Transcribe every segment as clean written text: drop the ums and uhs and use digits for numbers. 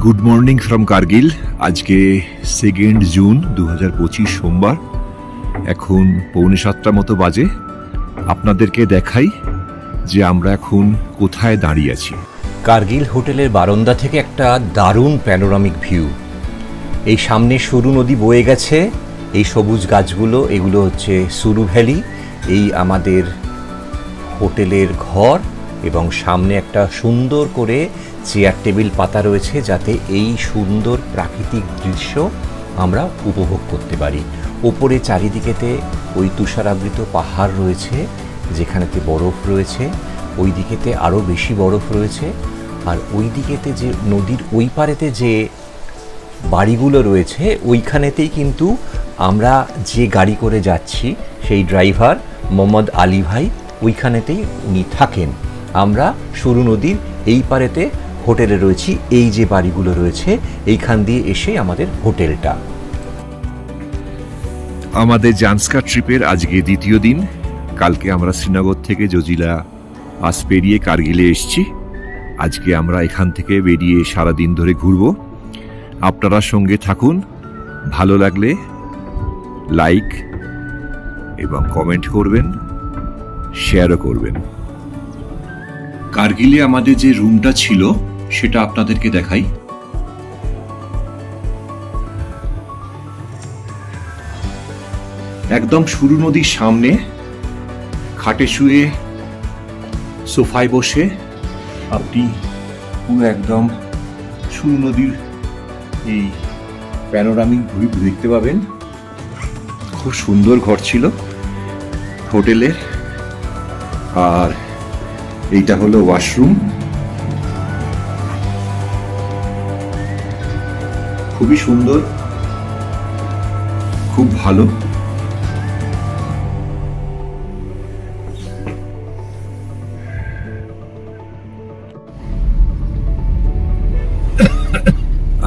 Good morning from Kargil. आज के 2 जून 2025 সোমবার এখন 6:45 মতো বাজে। আপনাদেরকে দেখাই যে আমরা এখন কোথায় দাঁড়িয়ে আছি। কার্গিল হোটেলের বারান্দা থেকে একটা দারুণ প্যানোরামিক ভিউ। এই সামনে সরু নদী বয়ে গেছে, এই সবুজ গাছগুলো, এগুলো হচ্ছে সুরু ভ্যালি। এই আমাদের হোটেলের ঘর এবং সামনে একটা সুন্দর করে চেয়ার টেবিল পাতা রয়েছে যাতে এই সুন্দর প্রাকৃতিক দৃশ্য আমরা উপভোগ করতে পারি। ওপরে চারিদিকেতে ওই তুষারাবৃত পাহাড় রয়েছে যেখানেতে বরফ রয়েছে, ওই দিকেতে আরও বেশি বরফ রয়েছে, আর ওই দিকেতে যে নদীর ওই পারেতে যে বাড়িগুলো রয়েছে ওইখানেতেই কিন্তু আমরা যে গাড়ি করে যাচ্ছি সেই ড্রাইভার মোহাম্মদ আলী ভাই ওইখানেতেই উনি থাকেন। আমরা সরু নদীর এই পারেতে হোটেলে রয়েছি, এই যে বাড়িগুলো রয়েছে এইখান দিয়ে এসে আমাদের হোটেলটা। আমাদের জান্সকার ট্রিপের আজকে দ্বিতীয় দিন। কালকে আমরা শ্রীনগর থেকে জজিলা পাস পেরিয়ে কার্গিলে এসেছি। আজকে আমরা এখান থেকে বেরিয়ে সারাদিন ধরে ঘুরব। আপনারা সঙ্গে থাকুন, ভালো লাগলে লাইক এবং কমেন্ট করবেন, শেয়ারও করবেন। কার্গিলে আমাদের যে রুমটা ছিল সেটা আপনাদেরকে দেখাই। একদম সরু নদীর সামনে খাটে শুয়ে সোফায় বসে আপনি পুরো একদম সরু নদীর এই প্যানোরামিক ভিউ দেখতে পাবেন। খুব সুন্দর ঘর ছিল হোটেলের। আর এইটা হলো ওয়াশরুম, খুবই সুন্দর, খুব ভালো।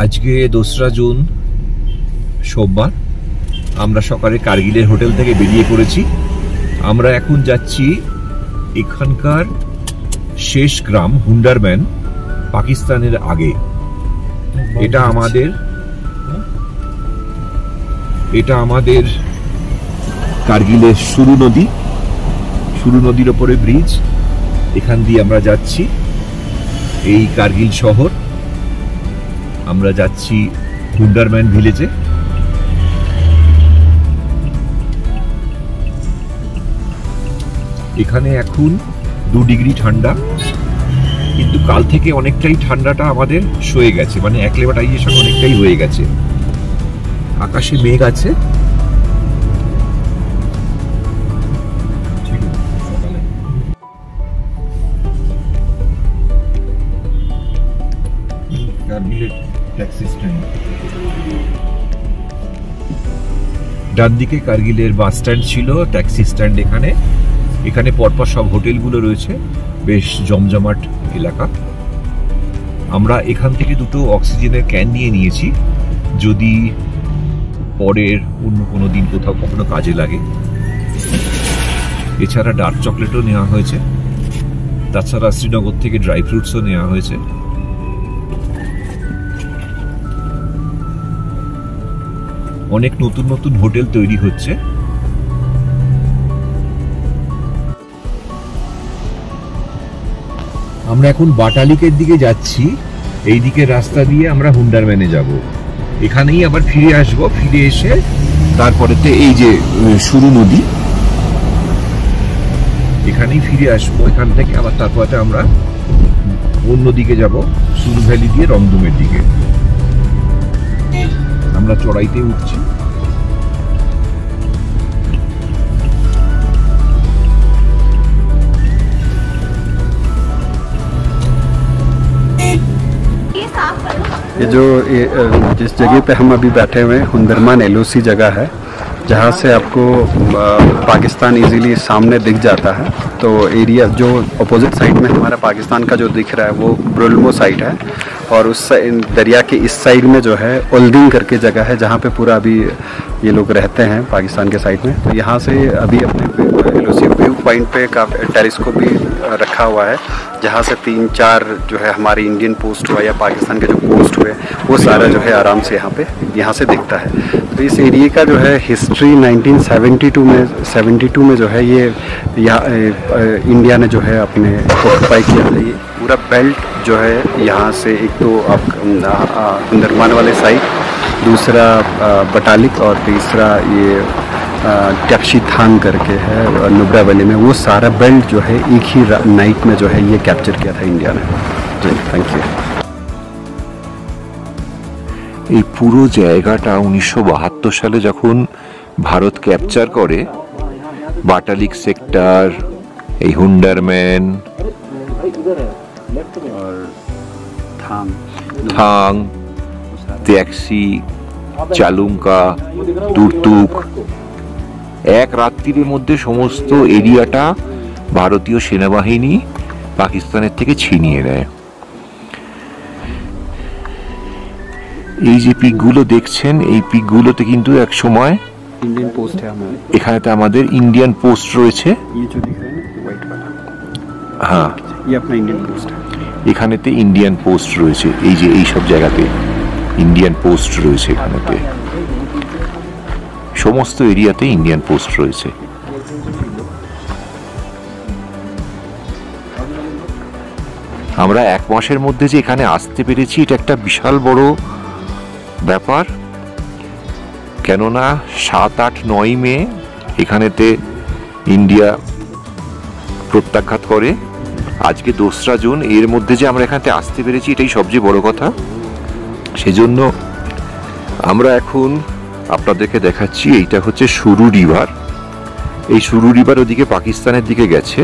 আজকে 2 জুন সোমবার। আমরা সকালে কার্গিলের হোটেল থেকে বেরিয়ে পড়েছি। আমরা এখন যাচ্ছি এখানকার শেষ গ্রাম হুন্ডারম্যান, পাকিস্তানের আগে। এটা আমাদের কার্গিলের সরু নদী, সরু নদীর ওপরে ব্রিজ। এখান দিয়ে আমরা যাচ্ছি এই কার্গিল শহর। আমরা যাচ্ছি হুন্ডারম্যান ভিলেজে। এখানে এখন 2 ডিগ্রি ঠান্ডা, কিন্তু কাল থেকে অনেকটাই ঠান্ডাটা আমাদের সয়ে গেছে, মানে অ্যাক্লিমেটাইজেশন অনেকটাই হয়ে গেছে। আকাশে মেঘ আছে। ডান দিকে কার্গিলের বাস স্ট্যান্ড ছিল, ট্যাক্সি স্ট্যান্ড এখানে পরপর সব হোটেলগুলো রয়েছে, বেশ জমজমাট এলাকা। আমরা এখান থেকে 2টো অক্সিজেনের ক্যান নিয়েছি, যদি পরের অন্য কোনো দিন কোথাও কখনো কাজে লাগে। এছাড়া ডার্ক চকলেটও নেওয়া হয়েছে, তাছাড়া শ্রীনগর থেকে ড্রাই ফ্রুটসও নেওয়া হয়েছে। অনেক নতুন নতুন হোটেল তৈরি হচ্ছে। আমরা এখন বাটালিকের দিকে যাচ্ছি। এই দিকে রাস্তা দিয়ে আমরা হুন্ডারম্যানে যাব। এখানেই আবার ফিরে আসব। ফিরে এসে তারপরেতে এই যে সরু নদী, এখানেই ফিরে আসবো। এখান থেকে আবার তারপরে আমরা অন্য দিকে যাব, সুরু ভ্যালি দিয়ে রংদুমের দিকে। আমরা চড়াইতে উঠছি। जिस जगह पे हम अभी बैठे हुए हैं, हुंदरमान एलओसी जगह है, जहाँ से आपको पाकिस्तान इजीली सामने दिख जाता है। तो एरिया जो अपोजिट साइड में हमारा पाकिस्तान का जो दिख रहा है वो ब्रुल्मो साइड है, और उस दरिया के इस साइड में जो है ओल्डिंग करके जगह है जहाँ पे पूरा अभी ये लोग रहते हैं पाकिस्तान के साइड में। तो यहाँ से अभी अपने एलओसी व्यू पॉइंट पे का टेलीस्कोप भी रखा हुआ है, जहाँ से 3-4 जो है हमारे इंडियन पोस्ट हुआ या पाकिस्तान के जो पोस्ट हुए वो सारा जो है आराम से यहाँ से दिखता है। तो इस एरिया का जो है हिस्ट्री 1972 में जो है ये इंडिया ने जो है अपने ऑक्यूपाई किया था। ये पूरा बेल्ट जो है यहाँ से एक तो हुंदरमान वाले साइड, दूसरा बटालिक और तीसरा ये टैक्शी थांग करके है नुब्रा वैली में, वो सारा बेल्ट जो है एक ही नाइट में जो है ये कैप्चर किया था इंडिया ने। जी थैंक यू। এই পুরো জায়গাটা 1972 সালে যখন ভারত ক্যাপচার করে, বাটালিক সেক্টর, এই হুন্ডারম্যান, থাং, ট্যাক্সি, চালুঙ্কা, তুর্তুক, এক রাত্রির মধ্যে সমস্ত এরিয়াটা ভারতীয় সেনাবাহিনী পাকিস্তানের থেকে ছিনিয়ে নেয়। এই যে পিকগুলো দেখছেন, এই পিকগুলোতে কিন্তু এক সময় इंडियन पोस्ट है हमारे, এখানেতে আমাদের ইন্ডিয়ান পোস্ট রয়েছে। ये जो दिख रहा है ना व्हाइट वाला, হ্যাঁ, ये अपना इंडियन पोस्ट है। এখানেতে ইন্ডিয়ান পোস্ট রয়েছে। এই যে এই সব জায়গাতে ইন্ডিয়ান পোস্ট রয়েছে, এখানেতে সমস্ত এরিয়াতে ইন্ডিয়ান পোস্ট রয়েছে। আমরা 1 মাসের মধ্যে যে এখানে আসতে পেরেছি, এটা একটা বিশাল বড় ব্যাপার। কেননা 7, 8, 9 মে এখানেতে ইন্ডিয়া প্রত্যাঘাত করে। আজকে 2রা জুন, এর মধ্যে যে আমরা এখানে আসতে পেরেছি এটাই সবচেয়ে বড় কথা। সেজন্য আমরা এখন আপনাদেরকে দেখাচ্ছি, এইটা হচ্ছে সুরু রিভার। এই সুরু রিভার ওদিকে পাকিস্তানের দিকে গেছে,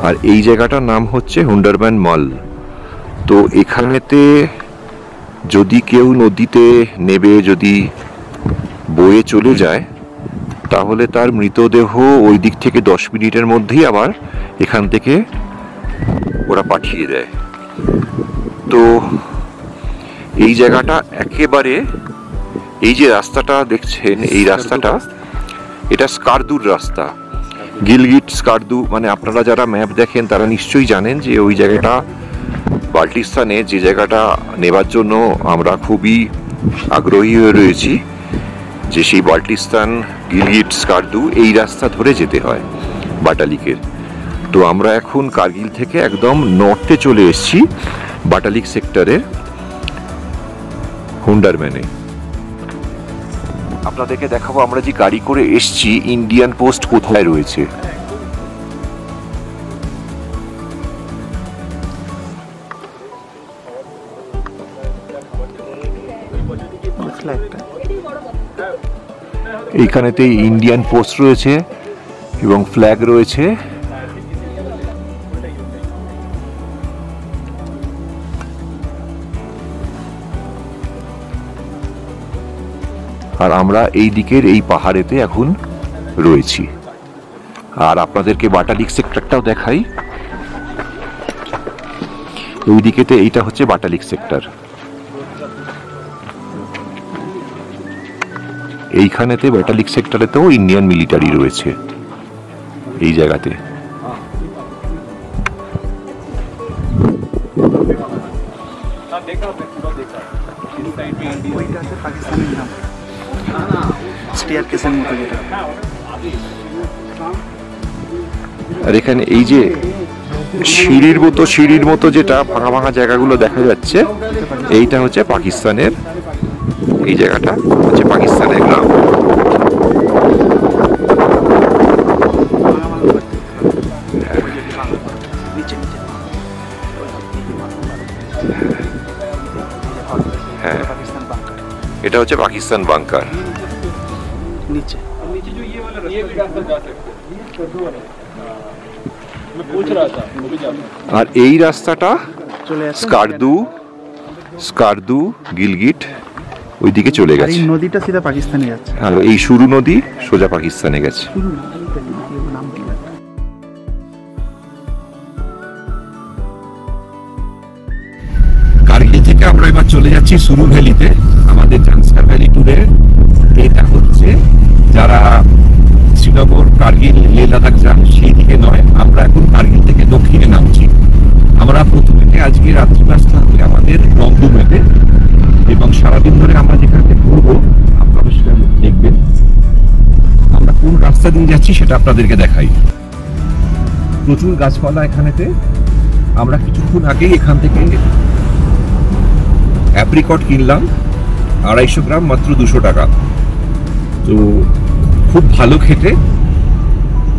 আর এই জায়গাটার নাম হচ্ছে হুন্ডারম্যান মল। তো এখানেতে যদি কেউ নদীতে নেবে, যদি বয়ে চলে যায়, তাহলে তার মৃতদেহ ওই দিক থেকে 10 মিনিটের মধ্যেই আবার এখান থেকে ওরা পাঠিয়ে দেয়। তো এই জায়গাটা একেবারে, এই যে রাস্তাটা দেখছেন, এই রাস্তাটা এটা স্কারদুর রাস্তা, গিলগিট স্কারদু। মানে আপনারা যারা ম্যাপ দেখেন তারা নিশ্চয়ই জানেন যে ওই জায়গাটা বাল্টিস্তানে, যে জায়গাটা নেবার জন্য আমরা খুবই আগ্রহী হয়ে রয়েছি, যে সেই বাল্টিস্তান গিলগিট স্কারদু এই রাস্তা ধরে যেতে হয় বাটালিকের। তো আমরা এখন কার্গিল থেকে একদম নর্থে চলে এসেছি, বাটালিক সেক্টরের হুন্ডারম্যানে। আপনাদেরকে দেখাবো আমরা যে গাড়ি করে এসছি ইন্ডিয়ান পোস্ট কোথায় রয়েছে। এইখানেতে ইন্ডিয়ান পোস্ট রয়েছে এবং ফ্ল্যাগ রয়েছে। আর আমরা এই দিকের এই পাহাড়েতে এখন রয়েছি। আর আপনাদেরকে বাটালিক সেক্টরটাও দেখাই। ওই দিকেতে এইটা হচ্ছে বাটালিক সেক্টর। এইখানেতে বাটালিক সেক্টরেতেও ইন্ডিয়ান মিলিটারি রয়েছে এই জায়গাতে। আর এখানে এই যে সিঁড়ির মতো যেটা ভাঙা ভাঙা জায়গাগুলো দেখা যাচ্ছে, এইটা হচ্ছে পাকিস্তানের, এই জায়গাটা হচ্ছে পাকিস্তানের গ্রাম। হ্যাঁ, এটা হচ্ছে পাকিস্তান বাংকার। আর এই রাস্তাটা স্কারদু গিলগিট ওইদিকে চলে গেছে। এই নদীটা সিধা পাকিস্তানে যাচ্ছে। আর এই সুরু নদী সোজা পাকিস্তানে গেছে। কার্গিল থেকে আমরা এবার চলে যাচ্ছি সুরু ভ্যালিতে। আমাদের জাংস্কার ভ্যালি ট্যুরে এটা হচ্ছে যারা শ্রীনগর, কার্গিল, লে লাদাখ যান সেই দিকে নয়, আমরা এখন কার্গিল থেকে দক্ষিণে নামছি। আমরা প্রথমে আজকে রাত্রিবাস থাকবে আমাদের রংদুমেতে, এবং সারাদিন ধরে আমরা যেখানে ঘুরবো আপনারা সেটা দেখবেন। আমরা কোন রাস্তা দিয়ে যাচ্ছি সেটা আপনাদেরকে দেখাই। প্রচুর গাছপালা এখানেতে। আমরা কিছুক্ষণ আগেই এখান থেকে অ্যাপ্রিকট কিনলাম 250 গ্রাম, মাত্র 200 টাকা। তো খুব ভালো খেতে।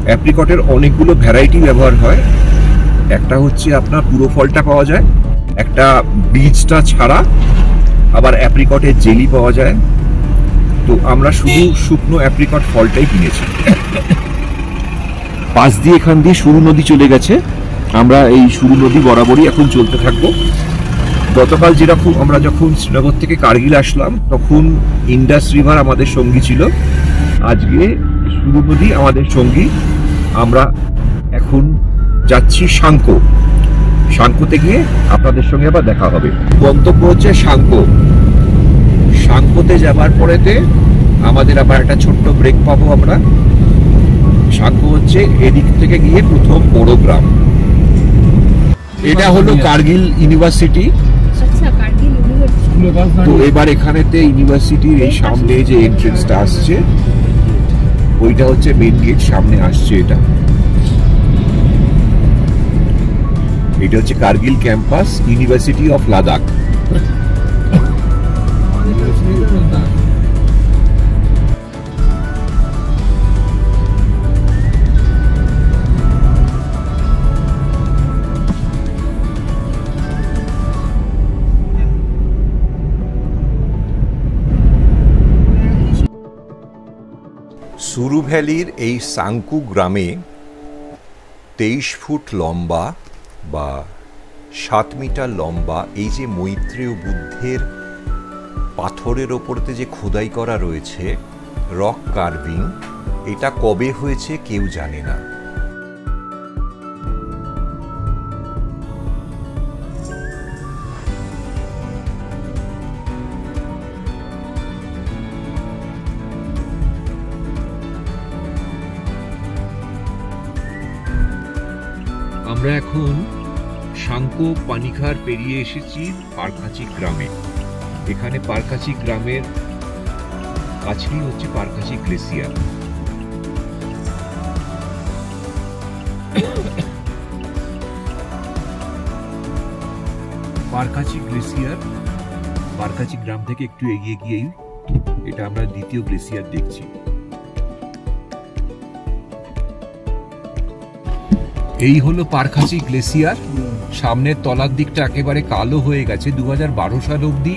অ্যাপ্রিকটের অনেকগুলো ভ্যারাইটি ব্যবহার হয়। একটা হচ্ছে আপনার পুরো ফলটা পাওয়া যায়, একটা বীজটা ছাড়া, আবার অ্যাপ্রিকটের জেলি পাওয়া যায়। তো আমরা শুধু শুকনো অ্যাপ্রিকট ফলটাই কিনেছি। পাশ দিয়ে এখান দিয়ে সুরু নদী চলে গেছে। আমরা এই সুরু নদী বরাবরই এখন চলতে থাকবো। গতকাল যেরকম আমরা যখন শ্রীনগর থেকে কার্গিল আসলাম তখন ইন্ডাস রিভার আমাদের সঙ্গী ছিল, আজকে সুরু নদী আমাদের সঙ্গী। আমরা এখন যাচ্ছি শাঙ্কো। শাঙ্কোতে গিয়ে আপনাদের সঙ্গে আবার দেখা হবে। গন্তব্য হচ্ছে শাঙ্কো। শাঙ্কোতে যাবার পরেতে আমাদের আবার একটা ছোট্ট ব্রেক পাবো আমরা। শাঙ্কো হচ্ছে এদিক থেকে গিয়ে প্রথম বড় গ্রাম। এটা হলো কার্গিল ইউনিভার্সিটি। তো এবার এখানেতে ইউনিভার্সিটির এই সামনে যে এন্ট্রেন্সটা আসছে ওইটা হচ্ছে মেইন গেট, সামনে আসছে এটা। এটা হচ্ছে Kargil campus, university of Ladakh. Suru ভ্যালির এই সাংকু গ্রামে 23 ফুট লম্বা বা 7 মিটার লম্বা এই যে মৈত্রেয় বুদ্ধের পাথরের ওপরতে যে খোদাই করা রয়েছে, রক কার্ভিং, এটা কবে হয়েছে কেউ জানে না। আমরা এখন শাঙ্কো পানিখার পেরিয়ে এসেছি পারখাচি গ্রামে। এখানে পারখাচি গ্রামের কাছেই হচ্ছে পারখাচি গ্লেসিয়ার। পারখাচি গ্লেসিয়ার পারখাচি গ্রাম থেকে একটু এগিয়ে গিয়েই এটা আমরা দ্বিতীয় গ্লেসিয়ার দেখছি। এই হলো পারখাচি গ্লেসিয়ার। সামনের তলার দিকটা একেবারে কালো হয়ে গেছে। 2012 সাল অবধি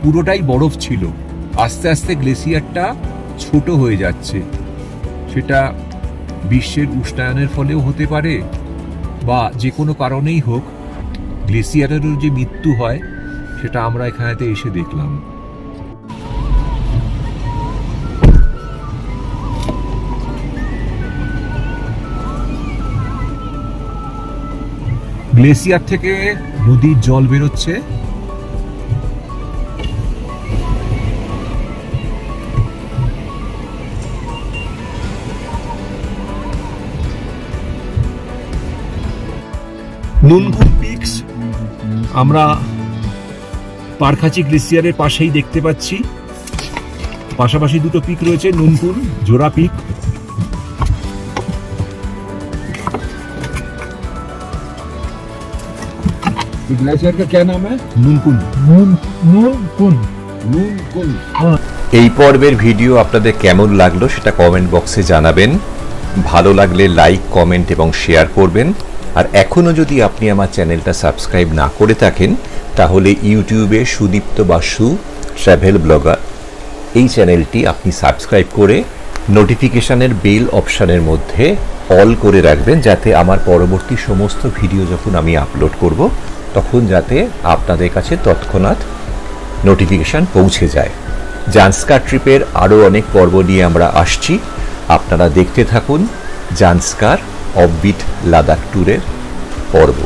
পুরোটাই বরফ ছিল। আস্তে আস্তে গ্লেসিয়ারটা ছোট হয়ে যাচ্ছে। সেটা বিশ্বের উষ্ণায়নের ফলেও হতে পারে, বা যে কোনো কারণেই হোক, গ্লেসিয়ারেরও যে মৃত্যু হয় সেটা আমরা এখানেতে এসে দেখলাম। গ্লেসিয়ার থেকে নদীর জল বেরোচ্ছে। নুনকুন পিকস আমরা পারখাচি গ্লেসিয়ারের পাশেই দেখতে পাচ্ছি। পাশাপাশি দুটো পিক রয়েছে, নুনকুন, জোড়া পিক। ग्लेशियर का क्या नाम है? নুনকুন। नूनकुन। এই পর্বের ভিডিও আপনাদের কেমন লাগলো সেটা কমেন্ট বক্সে জানাবেন। ভালো লাগলে লাইক, কমেন্ট এবং শেয়ার করবেন। আর এখনও যদি আপনি আমার চ্যানেলটা সাবস্ক্রাইব না করে থাকেন তাহলে ইউটিউবে সুদীপ্ত বাসু ট্রাভেল ব্লগার এই চ্যানেলটি আপনি সাবস্ক্রাইব করে নোটিফিকেশানের বেল অপশানের মধ্যে অল করে রাখবেন, যাতে আমার পরবর্তী সমস্ত ভিডিও যখন আমি আপলোড করব তখন যাতে আপনাদের কাছে তৎক্ষণাৎ নোটিফিকেশান পৌঁছে যায়। জান্সকার ট্রিপের আরও অনেক পর্ব নিয়ে আমরা আসছি। আপনারা দেখতে থাকুন জান্সকার অফবিট লাদাখ ট্যুরের পর্ব।